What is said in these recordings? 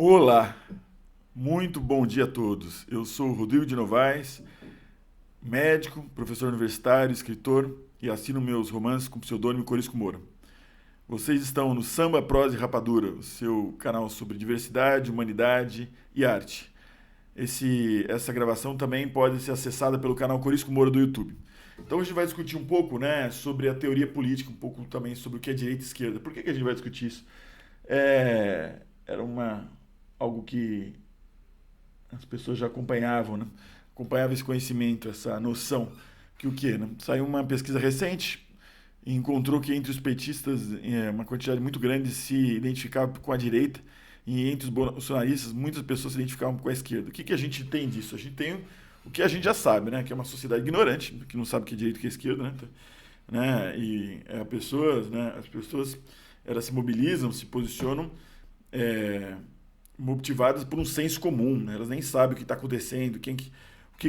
Olá, muito bom dia a todos. Eu sou o Rodrigo de Novaes, médico, professor universitário, escritor e assino meus romances com o pseudônimo Corisco Moura. Vocês estão no Samba, Prosa e Rapadura, o seu canal sobre diversidade, humanidade e arte. Essa gravação também pode ser acessada pelo canal Corisco Moura do YouTube. Então a gente vai discutir um pouco, né, sobre a teoria política, um pouco também sobre o que é direita e esquerda. Por que a gente vai discutir isso? Era algo que as pessoas já acompanhavam, né? Acompanhava esse conhecimento, essa noção que o quê, né? Saiu uma pesquisa recente e encontrou que entre os petistas uma quantidade muito grande se identificava com a direita e entre os bolsonaristas muitas pessoas se identificavam com a esquerda. O que a gente tem disso? A gente tem o que a gente já sabe, né? Que é uma sociedade ignorante, que não sabe o que é direita e o que é esquerda, né? As pessoas elas se mobilizam, se posicionam é, motivadas por um senso comum, né? Elas nem sabem o que está acontecendo, o que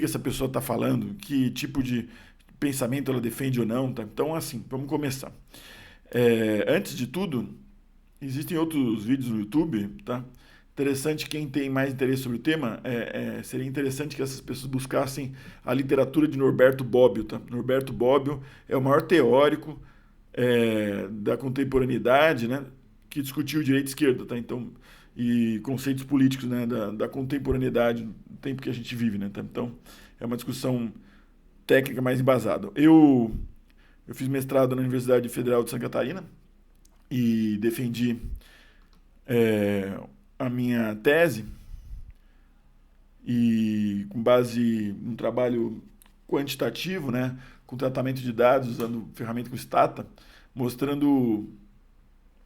essa pessoa está falando, que tipo de pensamento ela defende ou não. Tá? Então, assim, vamos começar. Antes de tudo, existem outros vídeos no YouTube, tá? Interessante, quem tem mais interesse sobre o tema, seria interessante que essas pessoas buscassem a literatura de Norberto Bobbio. Tá? Norberto Bobbio é o maior teórico da contemporaneidade, né? Que discutiu direita e esquerda, tá? Então, e conceitos políticos, né, da contemporaneidade do tempo que a gente vive, né? Tá? Então, é uma discussão técnica mais embasada. Eu fiz mestrado na Universidade Federal de Santa Catarina e defendi a minha tese e com base num trabalho quantitativo, né, com tratamento de dados usando ferramenta como Stata, mostrando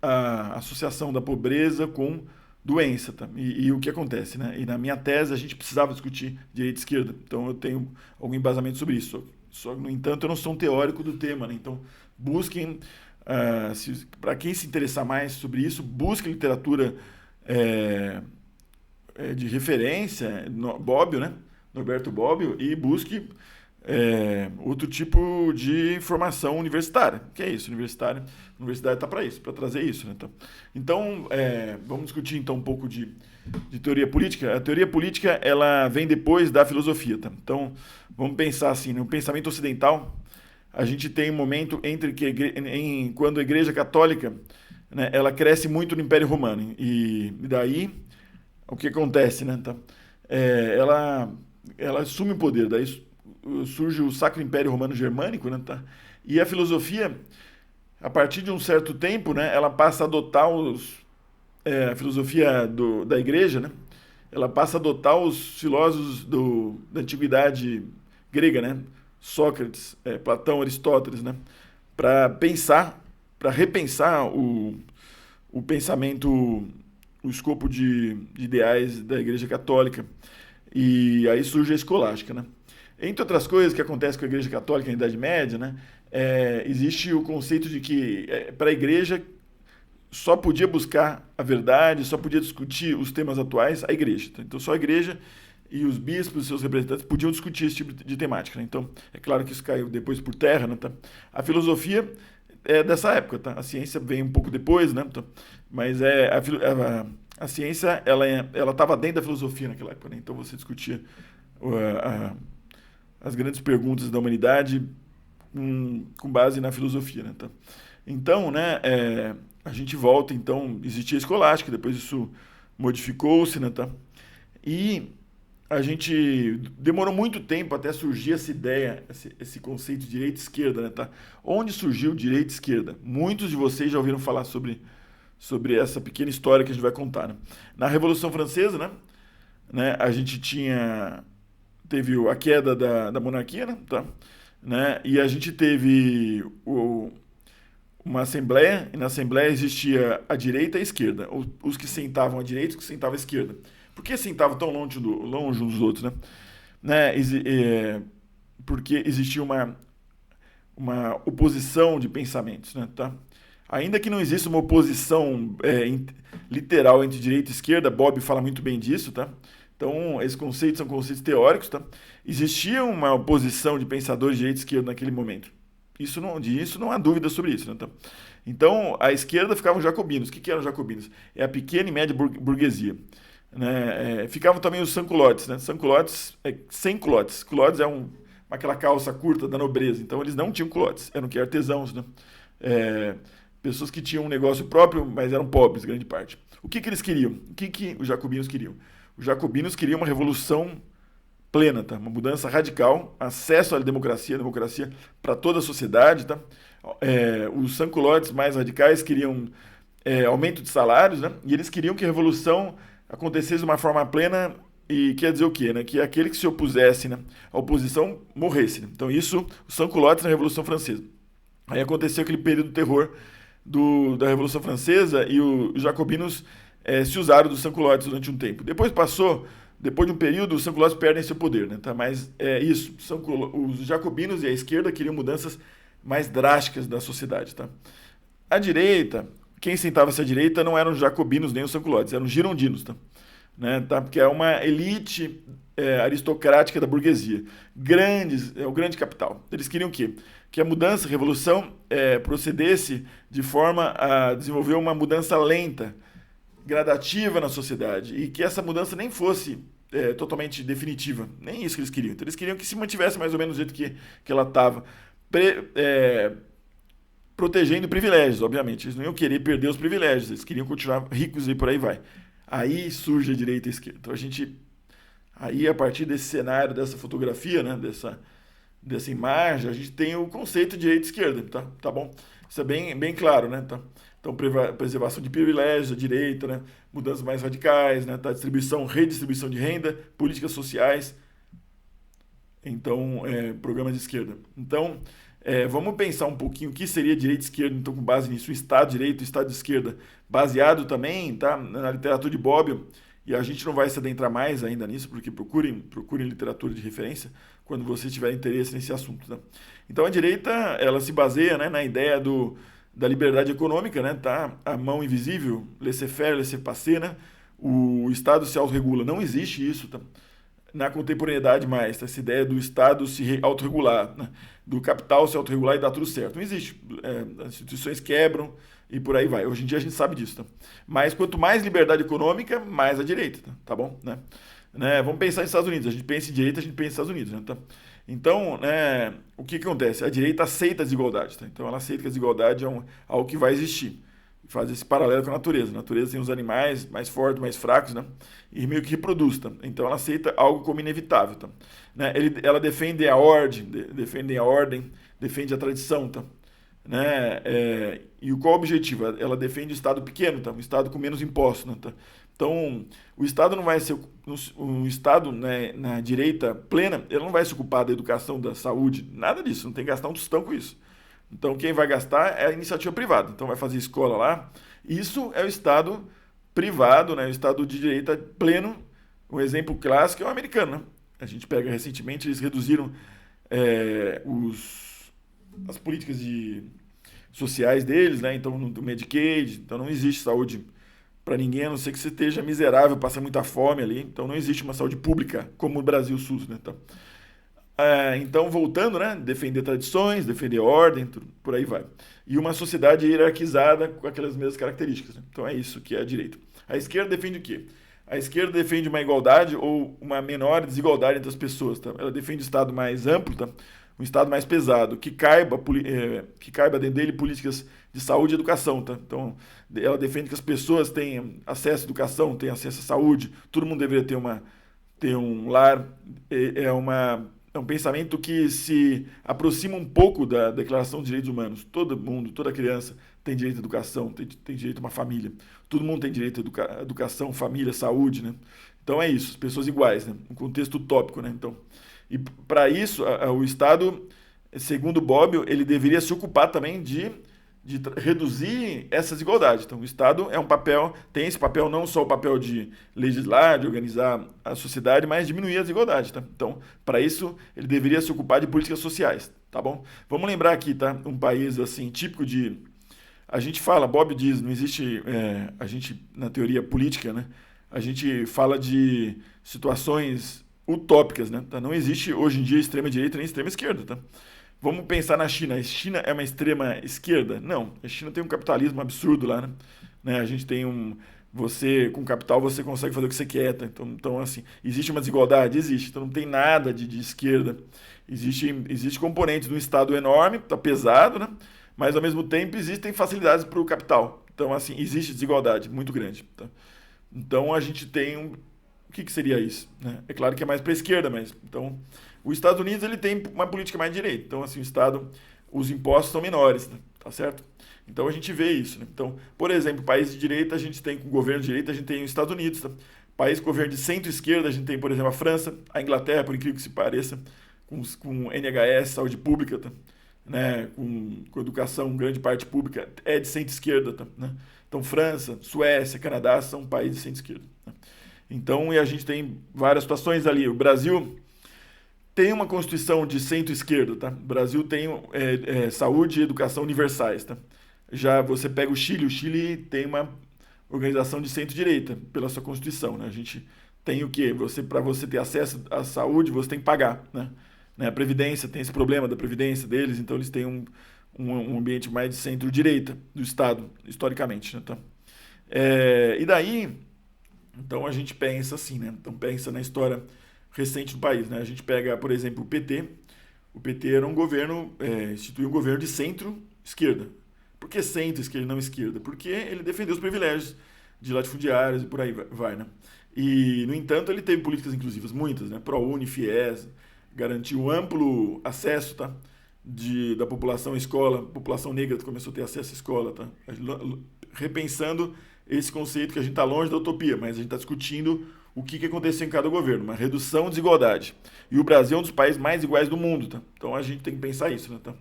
a associação da pobreza com doença, tá? E o que acontece, né? E na minha tese a gente precisava discutir direita e esquerda, então eu tenho algum embasamento sobre isso. Só, no entanto, eu não sou um teórico do tema, né? Então busquem, para quem se interessar mais sobre isso, busque literatura é, de referência, Bobbio, né? Norberto Bobbio, e busque outro tipo de formação universitária. Que é isso, universidade está para isso, para trazer isso. Né? Então, vamos discutir então um pouco de teoria política. A teoria política ela vem depois da filosofia. Tá? Então, vamos pensar assim, no pensamento ocidental, a gente tem um momento entre quando a Igreja Católica, né, ela cresce muito no Império Romano e daí o que acontece, né? Tá? Ela assume o poder, daí surge o Sacro Império Romano Germânico, né, tá? E a filosofia, a partir de um certo tempo, né, ela passa a adotar a filosofia da Igreja, né? Ela passa a adotar os filósofos da antiguidade grega, né? Sócrates, Platão, Aristóteles, né? Para repensar o pensamento, o escopo de ideais da Igreja Católica. E aí surge a escolástica, né? Entre outras coisas que acontecem com a Igreja Católica na Idade Média, né, existe o conceito de que para a Igreja só podia buscar a verdade, só podia discutir os temas atuais a Igreja. Tá? Então só a Igreja e os bispos e seus representantes podiam discutir esse tipo de temática. Né? Então é claro que isso caiu depois por terra. Né, tá? A filosofia é dessa época, tá? A ciência vem um pouco depois, né? Tá? Mas a ciência ela estava dentro da filosofia naquela época. Né? Então você discutia as grandes perguntas da humanidade com base na filosofia, né? Tá? Então, né, a gente volta, então, existia a escolástica, depois isso modificou-se, né, tá? E a gente demorou muito tempo até surgir essa ideia, esse conceito de direita e esquerda, né, tá? Onde surgiu direita e esquerda? Muitos de vocês já ouviram falar sobre essa pequena história que a gente vai contar, né? Na Revolução Francesa, né, a gente teve a queda da monarquia, né, tá? Né? E a gente teve uma assembleia, e na assembleia existia a direita e a esquerda, os que sentavam à direita e os que sentavam à esquerda. Por que sentavam tão longe uns dos outros, né? Porque existia uma oposição de pensamentos, né, tá? Ainda que não exista uma oposição literal entre direita e esquerda, Bob fala muito bem disso, tá? Então, esses conceitos são conceitos teóricos, tá? Existia uma oposição de pensadores de direita e esquerda naquele momento. Disso não há dúvida sobre isso, né? Então, à esquerda ficavam os jacobinos. O que eram os jacobinos? É a pequena e média burguesia. né? Ficavam também os sans-culottes, né? Sans-culottes é sem culottes. Culottes é aquela calça curta da nobreza. Então eles não tinham culottes, eram que artesãos, né? É, pessoas que tinham um negócio próprio, mas eram pobres, grande parte. O que eles queriam? O que os jacobinos queriam? Os jacobinos queriam uma revolução plena, tá? Uma mudança radical, acesso à democracia para toda a sociedade, tá? Os sans-culottes mais radicais queriam aumento de salários, né? E eles queriam que a revolução acontecesse de uma forma plena e quer dizer o quê? Né? Que aquele que se opusesse, né, à oposição morresse. Né? Então isso, os sans-culottes na Revolução Francesa. Aí aconteceu aquele período de terror da Revolução Francesa e os jacobinos se usaram dos sans-culottes durante um tempo. Depois de um período, os sans-culottes perdem seu poder. Né? Tá? Mas isso, os jacobinos e a esquerda queriam mudanças mais drásticas da sociedade. Tá? A direita, quem sentava-se à direita não eram os jacobinos nem os sans-culottes, eram os girondinos. Tá? Né, tá? Porque é uma elite aristocrática da burguesia. É o grande capital. Eles queriam o quê? Que a mudança, a revolução, procedesse de forma a desenvolver uma mudança lenta, gradativa na sociedade, e que essa mudança nem fosse totalmente definitiva. Nem isso que eles queriam. Então, eles queriam que se mantivesse mais ou menos do jeito que ela estava, protegendo privilégios, obviamente. Eles não iam querer perder os privilégios, eles queriam continuar ricos e por aí vai. Aí surge a direita e a esquerda. Então aí a partir desse cenário, dessa fotografia, né, dessa imagem, a gente tem o conceito de direita e esquerda, tá bom? Isso é bem claro, né? Tá? Então, preservação de privilégios, a direita, né? Mudanças mais radicais, né? Tá? Redistribuição de renda, políticas sociais, então, programas de esquerda. Então, vamos pensar um pouquinho o que seria direita e esquerda, então, com base nisso, o Estado de direita e o Estado de esquerda, baseado também, tá, na literatura de Bobbio, e a gente não vai se adentrar mais ainda nisso, porque procurem literatura de referência quando você tiver interesse nesse assunto. Tá? Então, a direita, ela se baseia, né, na ideia da liberdade econômica, né, tá? A mão invisível, laissez-faire, laissez-passer, né? O Estado se autorregula. Não existe isso, tá? Na contemporaneidade mais, essa ideia do Estado se autorregular, né? Do capital se autorregular e dar tudo certo. Não existe. As instituições quebram e por aí vai. Hoje em dia a gente sabe disso. Tá? Mas quanto mais liberdade econômica, mais a direita. Tá bom? Né? Vamos pensar nos Estados Unidos. A gente pensa em direita, a gente pensa nos Estados Unidos. Né? Tá? Então, né, o que acontece? A direita aceita a desigualdade. Tá? Então ela aceita que a desigualdade é algo que vai existir. Faz esse paralelo com a natureza. A natureza tem os animais mais fortes, mais fracos, né? E meio que reproduz, tá? Então ela aceita algo como inevitável, tá? Né? Ela defende a ordem, defende a tradição, tá? Né? E qual o objetivo? Ela defende o Estado pequeno, tá? Um Estado com menos impostos, né? Tá? Então, o Estado não vai ser um Estado, né, na direita plena, ele não vai se ocupar da educação, da saúde, nada disso, não tem que gastar um tostão com isso. Então, quem vai gastar é a iniciativa privada. Então, vai fazer escola lá. Isso é o Estado privado, né? O Estado de direita pleno. Um exemplo clássico é o americano. Né? A gente pega recentemente, eles reduziram as políticas sociais deles, né? Então, no Medicaid. Então, não existe saúde para ninguém, a não ser que você esteja miserável, passa muita fome ali. Então, não existe uma saúde pública como o Brasil SUS, né? Então, então, voltando, né? Defender tradições, defender ordem, tudo, por aí vai. E uma sociedade hierarquizada com aquelas mesmas características. Né? Então, é isso que é a direita. A esquerda defende o quê? A esquerda defende uma igualdade ou uma menor desigualdade entre as pessoas. Tá? Ela defende um Estado mais amplo, tá? Um Estado mais pesado, que caiba dentro dele políticas de saúde e educação. Tá? Então, ela defende que as pessoas tenham acesso à educação, tenham acesso à saúde, todo mundo deveria ter um lar. É um pensamento que se aproxima um pouco da Declaração dos Direitos Humanos. Todo mundo, toda criança tem direito à educação, tem direito a uma família. Todo mundo tem direito à educação, família, saúde, né? Então é isso, as pessoas iguais, né? Um contexto utópico, né? Então, e para isso, o Estado, segundo Bobbio, ele deveria se ocupar também de reduzir essa desigualdade. Então, o Estado tem esse papel, não só o papel de legislar, de organizar a sociedade, mas diminuir a desigualdade. Tá? Então, para isso, ele deveria se ocupar de políticas sociais. Tá bom? Vamos lembrar aqui, tá? Um país assim, típico de... A gente fala, Bobbio diz, não existe... a gente, na teoria política, né? A gente fala de situações utópicas, né? Tá? Não existe, hoje em dia, extrema-direita nem extrema-esquerda, tá? Vamos pensar na China. A China é uma extrema esquerda? Não. A China tem um capitalismo absurdo lá, né? A gente tem você, com capital, você consegue fazer o que você quer, tá? Então, assim, existe uma desigualdade? Existe. Então, não tem nada de esquerda. Existe componentes de um Estado enorme, tá pesado, né? Mas, ao mesmo tempo, existem facilidades para o capital. Então, assim, existe desigualdade muito grande, tá? Então, a gente tem o que seria isso, né? É claro que é mais para a esquerda, mas... Então, os Estados Unidos, ele tem uma política mais de direita. Então, assim, o Estado, os impostos são menores, né? Tá certo? Então a gente vê isso, né? Então, por exemplo, país de direita, a gente tem com governo de direita, a gente tem os Estados Unidos, tá? País com governo de centro-esquerda, a gente tem, por exemplo, a França, a Inglaterra, por incrível que se pareça, com NHS, saúde pública, tá? Né? Com educação, grande parte pública, é de centro-esquerda, tá? Né? Então, França, Suécia, Canadá são países de centro-esquerda. Né? Então, e a gente tem várias situações ali. O Brasil tem uma Constituição de centro-esquerda, tá? O Brasil tem saúde e educação universais, tá? Já você pega o Chile tem uma organização de centro-direita pela sua Constituição, né? A gente tem o quê? Para você ter acesso à saúde, você tem que pagar, né? A Previdência, tem esse problema da Previdência deles, então eles têm um ambiente mais de centro-direita do Estado, historicamente, né? Tá? E daí, então a gente pensa assim, né? Então pensa na história recente do país, né? A gente pega, por exemplo, o PT. O PT era um governo, instituiu um governo de centro-esquerda. Por que centro-esquerda e não esquerda? Porque ele defendeu os privilégios de latifundiários e por aí vai, né? E, no entanto, ele teve políticas inclusivas, muitas, né? ProUni, FIES, garantiu amplo acesso, tá? Da população à escola, a população negra começou a ter acesso à escola, tá? Repensando esse conceito que a gente está longe da utopia, mas a gente está discutindo o que aconteceu em cada governo, uma redução de desigualdade. E o Brasil é um dos países mais iguais do mundo, tá? Então a gente tem que pensar isso, né? Tá?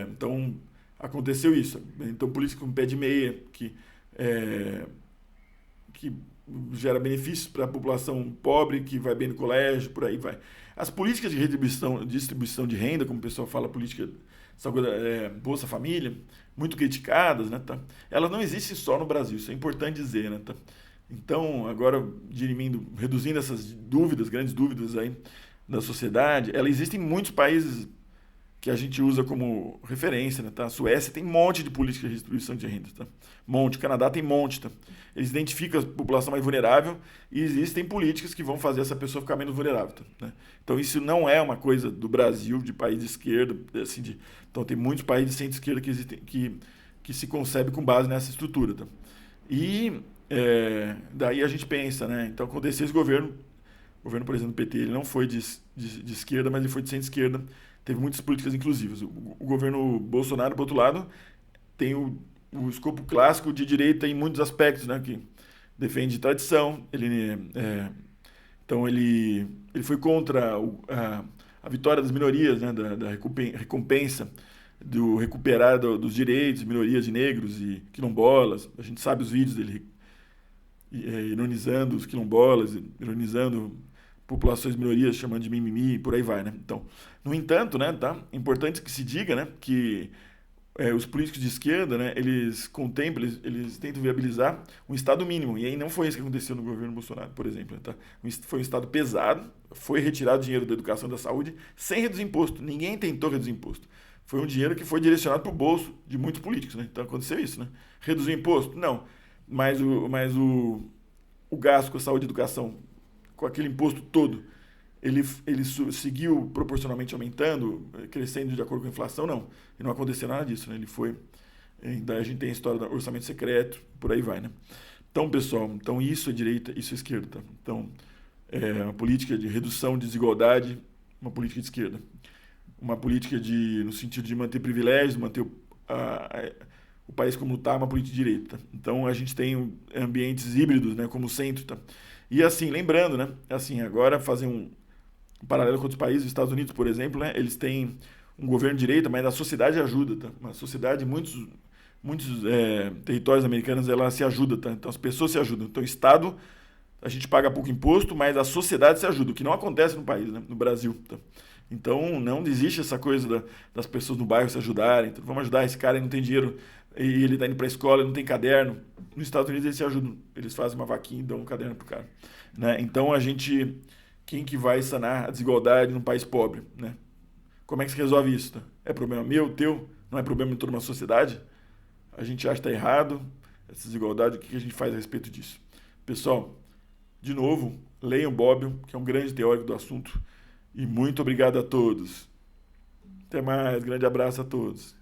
Então aconteceu isso. Então política com pé de meia, que gera benefícios para a população pobre, que vai bem no colégio, por aí vai. As políticas de distribuição de renda, como o pessoal fala, política Bolsa Família, muito criticadas, né, tá? Elas não existem só no Brasil, isso é importante dizer, né, tá? Então, agora, reduzindo essas dúvidas, grandes dúvidas aí da sociedade, ela existe em muitos países que a gente usa como referência, né, tá? A Suécia tem um monte de política de distribuição de renda, tá? Monte. O Canadá tem monte, tá? Eles identificam a população mais vulnerável e existem políticas que vão fazer essa pessoa ficar menos vulnerável, tá? Né? Então isso não é uma coisa do Brasil, de país de esquerda, assim, então tem muitos países de centro-esquerda que se concebe com base nessa estrutura, tá? E daí a gente pensa, né? Então aconteceu esse governo, por exemplo, do PT, ele não foi de esquerda, mas ele foi de centro-esquerda, teve muitas políticas inclusivas. O governo Bolsonaro, por outro lado, tem o escopo clássico de direita em muitos aspectos, né, que defende tradição. Então ele foi contra a vitória das minorias, né, da recompensa, do recuperar dos direitos, minorias de negros e quilombolas. A gente sabe os vídeos dele ironizando os quilombolas, ironizando populações minorias, chamando de mimimi, e por aí vai, né? Então, no entanto, né, tá? É importante que se diga, né, que os políticos de esquerda, né, eles contemplam, eles tentam viabilizar um Estado mínimo, e aí não foi isso que aconteceu no governo Bolsonaro, por exemplo, tá? Foi um Estado pesado, foi retirado dinheiro da educação e da saúde sem reduzir imposto, ninguém tentou reduzir imposto. Foi um dinheiro que foi direcionado para o bolso de muitos políticos, né? Então aconteceu isso, né? Reduzir imposto? Não. Mas o gasto com a saúde e educação, com aquele imposto todo, ele seguiu proporcionalmente aumentando, crescendo de acordo com a inflação? Não. E não aconteceu nada disso, né? Ele foi... Daí a gente tem a história do orçamento secreto, por aí vai, né? Então, pessoal, isso é direita, isso é esquerda, tá? Então, uma política de redução de desigualdade, uma política de esquerda. Uma política no sentido de manter privilégios, manter o país como está, uma política de direita. Tá? Então, a gente tem ambientes híbridos, né, como o centro, tá? E assim, lembrando, né, assim, agora fazer um paralelo com outros países, os Estados Unidos, por exemplo, né, eles têm um governo de direita, mas a sociedade ajuda, tá? Uma sociedade, muitos territórios americanos, ela se ajuda, tá? Então as pessoas se ajudam. Então o Estado, a gente paga pouco imposto, mas a sociedade se ajuda, o que não acontece no país, né, no Brasil, tá? Então não existe essa coisa das pessoas no bairro se ajudarem, então, vamos ajudar esse cara, ele não tem dinheiro, e ele está indo para a escola, ele não tem caderno. Nos Estados Unidos eles se ajudam, eles fazem uma vaquinha e dão um caderno pro cara, né? Então quem que vai sanar a desigualdade num país pobre, né? Como é que se resolve isso? Tá? É problema meu, teu? Não é problema de toda uma sociedade? A gente acha que está errado, essa desigualdade, o que a gente faz a respeito disso. Pessoal, de novo, leiam Bobbio, que é um grande teórico do assunto, e muito obrigado a todos. Até mais, grande abraço a todos.